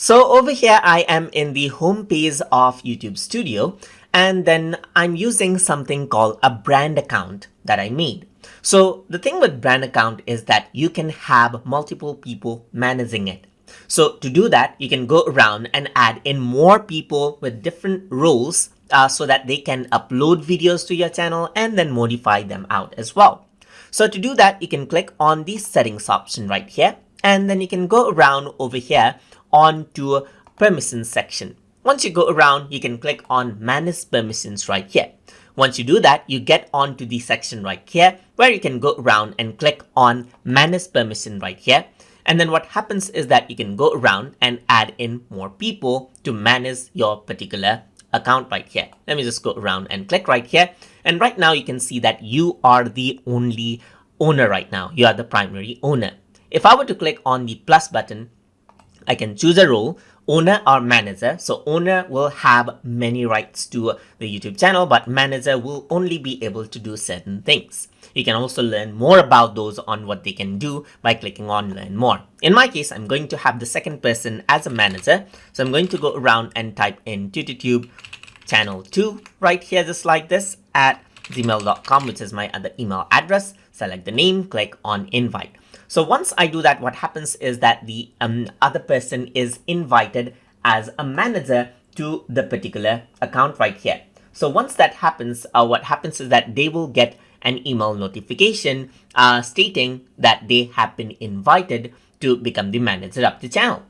So over here, I am in the home page of YouTube Studio, and then I'm using something called a brand account that I made. So the thing with brand account is that you can have multiple people managing it. So to do that, you can go around and add in more people with different roles so that they can upload videos to your channel and then modify them out as well. So to do that, you can click on the settings option right here, and then you can go around over here onto permissions section. Once you go around, you can click on manage permissions right here. Once you do that, you get onto the section right here where you can go around and click on manage permission right here. And then what happens is that you can go around and add in more people to manage your particular account right here. Let me just go around and click right here. And right now you can see that you are the only owner right now. You are the primary owner. If I were to click on the plus button, I can choose a role, owner or manager. So owner will have many rights to the YouTube channel, but manager will only be able to do certain things. You can also learn more about those on what they can do by clicking on learn more. In my case, I'm going to have the second person as a manager. So I'm going to go around and type in TutorTube channel 2 right here, just like this, at gmail.com, which is my other email address. Select the name, click on invite. So once I do that, what happens is that the other person is invited as a manager to the particular account right here. So once that happens, what happens is that they will get an email notification stating that they have been invited to become the manager of the channel.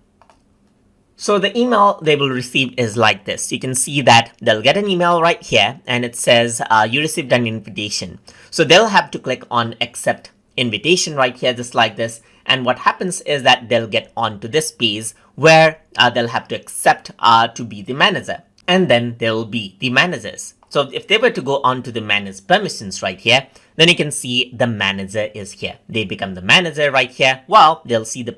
So the email they will receive is like this. You can see that they'll get an email right here and it says you received an invitation. So they'll have to click on accept invitation right here, just like this. And what happens is that they'll get onto this page where they'll have to accept to be the manager. And then there will be the managers. So if they were to go on to the manage permissions right here, then you can see the manager is here. They become the manager right here. Well, they'll see the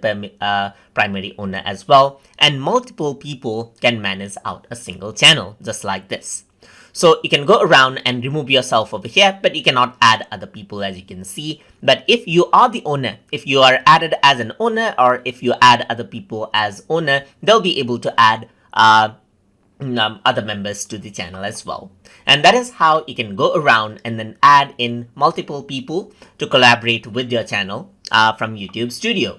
primary owner as well. And multiple people can manage out a single channel, just like this. So you can go around and remove yourself over here, but you cannot add other people, as you can see. But if you are the owner, if you are added as an owner, or if you add other people as owner, they'll be able to add other members to the channel as well. And that is how you can go around and then add in multiple people to collaborate with your channel from YouTube Studio.